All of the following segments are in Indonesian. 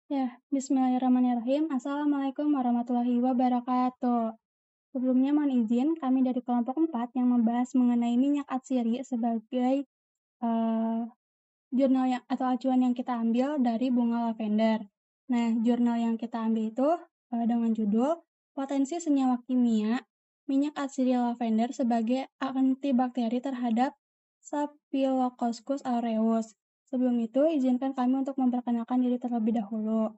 Ya, bismillahirrahmanirrahim. Assalamualaikum warahmatullahi wabarakatuh. Sebelumnya mohon izin, kami dari kelompok 4 yang membahas mengenai minyak atsiri sebagai eh, jurnal yang atau acuan yang kita ambil dari bunga lavender. Nah, jurnal yang kita ambil itu dengan judul Potensi Senyawa Kimia Minyak Atsiri Lavender sebagai Antibakteri terhadap Staphylococcus aureus. Sebelum itu, izinkan kami untuk memperkenalkan diri terlebih dahulu.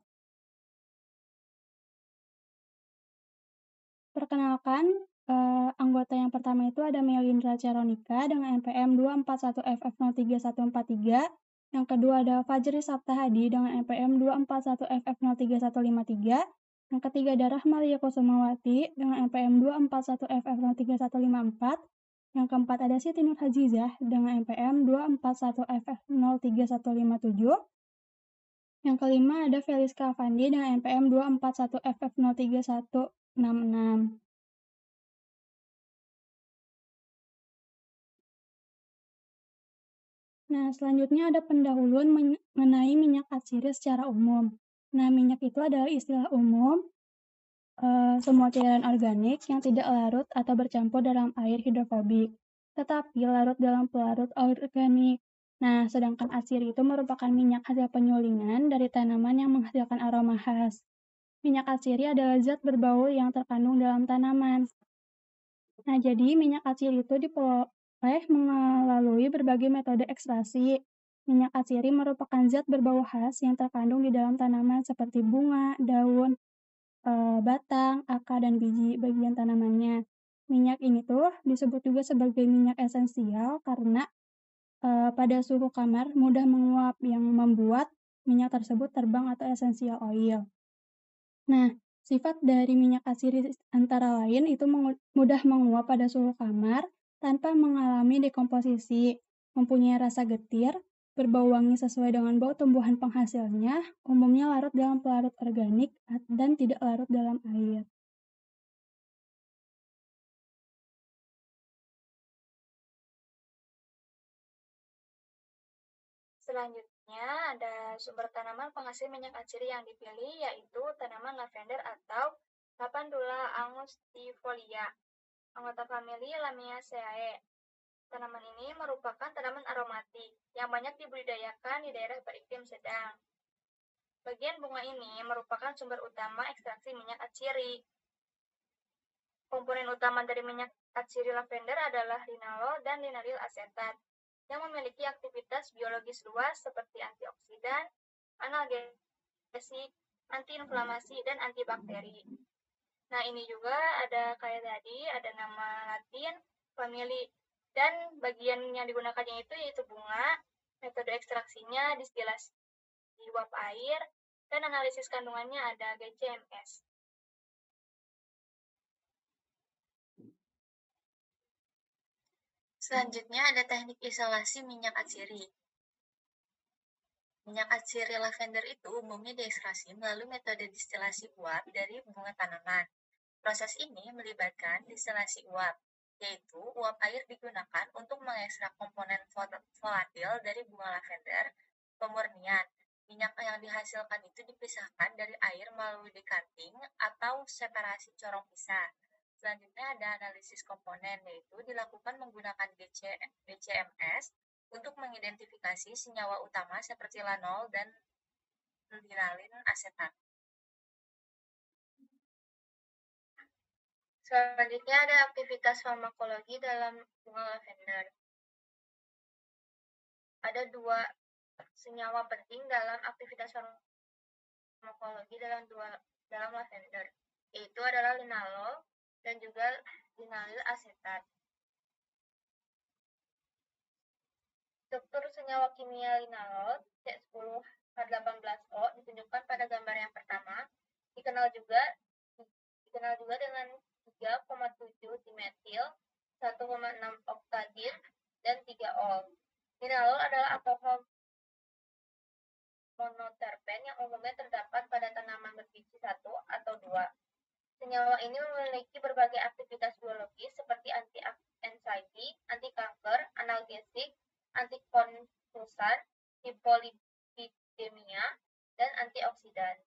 Perkenalkan, anggota yang pertama itu ada Melindra Cheronica dengan NPM 241FF03143. Yang kedua ada Fajri Saptahadi dengan NPM 241FF03153. Yang ketiga ada Rahmalia Kusumawati dengan NPM 241FF03154. Yang keempat ada Siti Nur Hajizah dengan NPM 241FF03157. Yang kelima ada Feliska Avandi dengan NPM 241FF03166. Nah, selanjutnya ada pendahuluan mengenai minyak atsiri secara umum. Nah, minyak itu adalah istilah umum semua cairan organik yang tidak larut atau bercampur dalam air hidrofobik, tetapi larut dalam pelarut organik. Nah, sedangkan atsiri itu merupakan minyak hasil penyulingan dari tanaman yang menghasilkan aroma khas. Minyak atsiri adalah zat berbau yang terkandung dalam tanaman. Nah, jadi minyak atsiri itu diperoleh melalui berbagai metode ekstraksi. Minyak atsiri merupakan zat berbau khas yang terkandung di dalam tanaman seperti bunga, daun, batang, akar, dan biji bagian tanamannya. Minyak ini tuh disebut juga sebagai minyak esensial karena pada suhu kamar mudah menguap yang membuat minyak tersebut terbang atau essential oil. Nah, sifat dari minyak atsiri antara lain itu mudah menguap pada suhu kamar tanpa mengalami dekomposisi, mempunyai rasa getir, berbau wangi sesuai dengan bau tumbuhan penghasilnya, umumnya larut dalam pelarut organik dan tidak larut dalam air. Selanjutnya ada sumber tanaman penghasil minyak atsiri yang dipilih yaitu tanaman lavender atau Lavandula angustifolia, anggota famili Lamiaceae. Tanaman ini merupakan tanaman aromatik yang banyak dibudidayakan di daerah beriklim sedang. Bagian bunga ini merupakan sumber utama ekstraksi minyak atsiri. Komponen utama dari minyak atsiri lavender adalah linalol dan linalyl asetat yang memiliki aktivitas biologis luas seperti antioksidan, analgesik, antiinflamasi, dan antibakteri. Nah, ini juga ada kayak tadi, ada nama latin, famili, dan bagian yang digunakannya itu yaitu bunga, metode ekstraksinya distilasi uap air, dan analisis kandungannya ada GCMS. Selanjutnya ada teknik isolasi minyak atsiri. Minyak atsiri lavender itu umumnya diekstraksi melalui metode distilasi uap dari bunga tanaman. Proses ini melibatkan distilasi uap, yaitu uap air digunakan untuk mengekstrak komponen volatil dari bunga lavender. Pemurnian, minyak yang dihasilkan itu dipisahkan dari air melalui decanting atau separasi corong pisah. Selanjutnya ada analisis komponen, yaitu dilakukan menggunakan GCMS untuk mengidentifikasi senyawa utama seperti lanol dan linalin asetat. Selanjutnya ada aktivitas farmakologi dalam bunga lavender. Ada dua senyawa penting dalam aktivitas farmakologi dalam lavender, yaitu adalah linalol dan juga linalyl asetat. Struktur senyawa kimia linalol C10H18O ditunjukkan pada gambar yang pertama. Dikenal juga dengan 3,7 dimetil, 1,6 oktadin, dan 3 ol. Linalol adalah alkohol monoterpen yang umumnya terdapat pada tanaman berbiji 1 atau 2. Senyawa ini memiliki berbagai aktivitas biologis seperti anti-anxiety, anti-kanker, analgesik, antikonvulsan, hipolipidemia, dan antioksidan. antioksidan.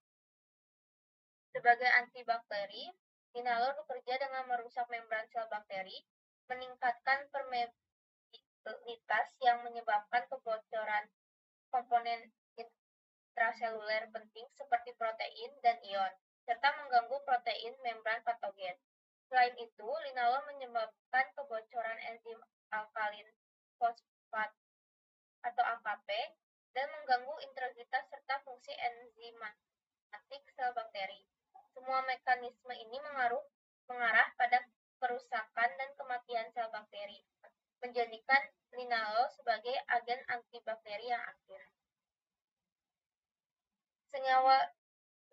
Sebagai antibakteri, linalol bekerja dengan merusak membran sel bakteri, meningkatkan permeabilitas yang menyebabkan kebocoran komponen intraseluler penting seperti protein dan ion, serta mengganggu protein membran patogen. Selain itu, linalol menyebabkan kebocoran enzim alkalin fosfat atau AKP dan mengganggu integritas serta fungsi enzimatik sel bakteri. Semua mekanisme ini mengarah pada kerusakan dan kematian sel bakteri, menjadikan linalol sebagai agen antibakteri yang aktif. Senyawa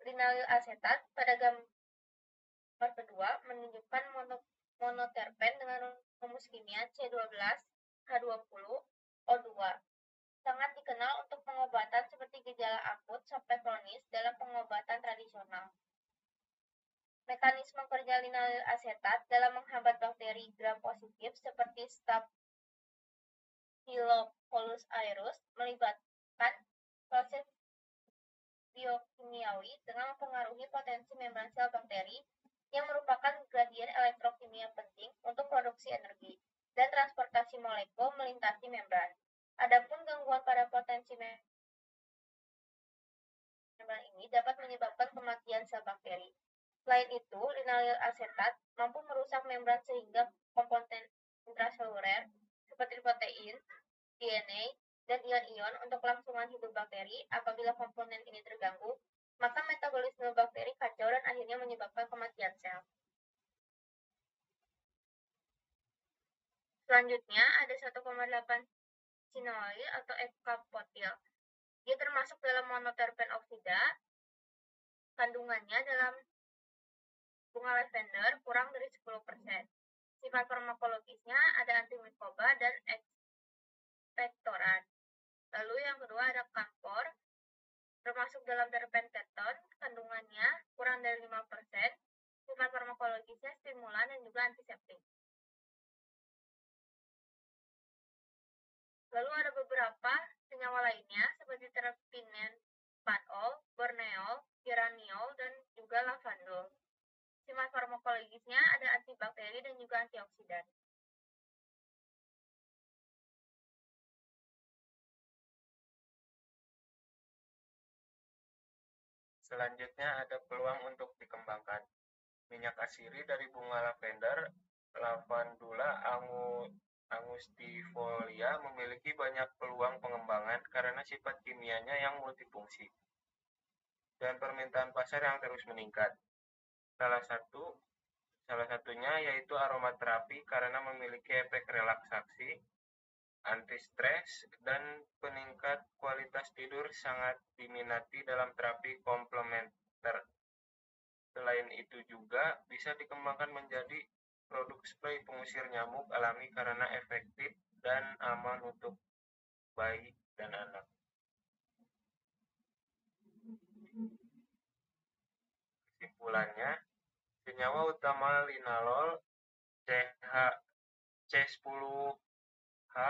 linalyl asetat pada gambar kedua menunjukkan monoterpen dengan rumus kimia C12H20O2. Sangat dikenal untuk pengobatan seperti gejala akut sampai kronis dalam pengobatan tradisional. Mekanisme kerja linalyl asetat dalam menghambat bakteri gram-positif seperti Staphylococcus aureus melibatkan proses biokimiawi dengan mempengaruhi potensi membran sel bakteri yang merupakan gradien elektrokimia penting untuk produksi energi dan transportasi molekul melintasi membran. Adapun gangguan pada potensi membran ini dapat menyebabkan kematian sel bakteri. Selain itu, linalyl asetat mampu merusak membran sehingga komponen intraseluler seperti protein, DNA, dan ion-ion untuk kelangsungan hidup bakteri. Apabila komponen ini terganggu, maka metabolisme bakteri kacau dan akhirnya menyebabkan kematian sel. Selanjutnya, ada 1,8 cinol atau ekapotil. Dia termasuk dalam monoterpen oksida. Kandungannya dalam bunga lavender kurang dari 10%. Sifat farmakologisnya ada antimikroba dan ekspektoran. Lalu yang kedua ada kamfor, termasuk dalam terpen keton, kandungannya kurang dari 5%. Sifat farmakologisnya stimulan dan juga antiseptik. Lalu ada beberapa senyawa lainnya seperti terpinen, panol, borneol, geraniol, dan juga lavandol. Sifat farmakologisnya ada antibakteri dan juga antioksidan. Selanjutnya ada peluang untuk dikembangkan. Minyak asiri dari bunga lavender, Lavandula angustifolia memiliki banyak peluang pengembangan karena sifat kimianya yang multifungsi dan permintaan pasar yang terus meningkat. Salah satunya yaitu aromaterapi karena memiliki efek relaksasi, anti-stres, dan peningkat kualitas tidur sangat diminati dalam terapi komplementer. Selain itu juga bisa dikembangkan menjadi produk spray pengusir nyamuk alami karena efektif dan aman untuk bayi dan anak. Kesimpulannya, senyawa utama linalol C10H,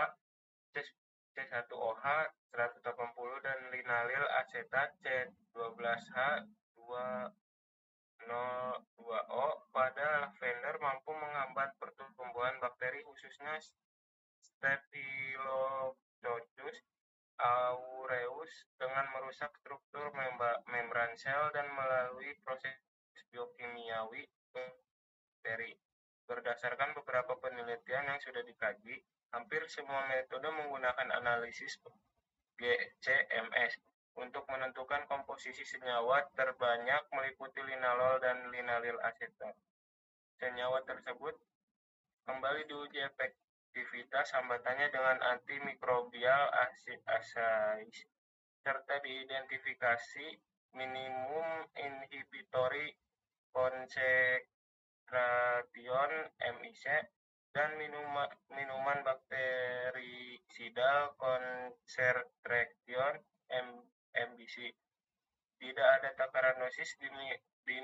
C1OH 180 dan linalyl asetat C12H202O pada lavender mampu menghambat pertumbuhan bakteri khususnya Staphylococcus aureus dengan merusak struktur membran sel dan melalui proses biokimiawi bakteri. Berdasarkan beberapa penelitian yang sudah dikaji, hampir semua metode menggunakan analisis GCMS untuk menentukan komposisi senyawa terbanyak meliputi linalol dan linalyl asetat. Senyawa tersebut kembali diuji efektivitas hambatannya dengan antimikrobial asais serta diidentifikasi minimum inhibitory concentration MIC dan minuman baktericidal concentration MBC. Tidak ada takaran dosis di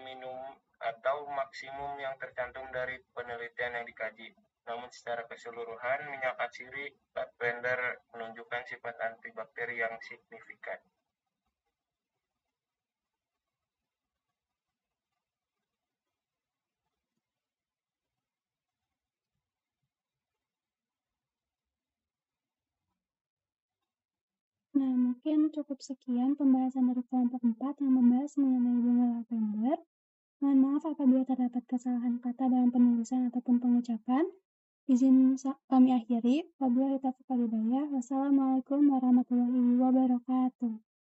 minum atau maksimum yang tercantum dari penelitian yang dikaji. Namun secara keseluruhan, minyak asiri lavender menunjukkan sifat antibakteri yang signifikan. Nah, mungkin cukup sekian pembahasan dari kelompok 4 yang membahas mengenai bunga lavender. Mohon maaf apabila terdapat kesalahan kata dalam penulisan ataupun pengucapan. Izin kami akhiri. Wabillahi taufiq wal hidayah. Wassalamualaikum warahmatullahi wabarakatuh.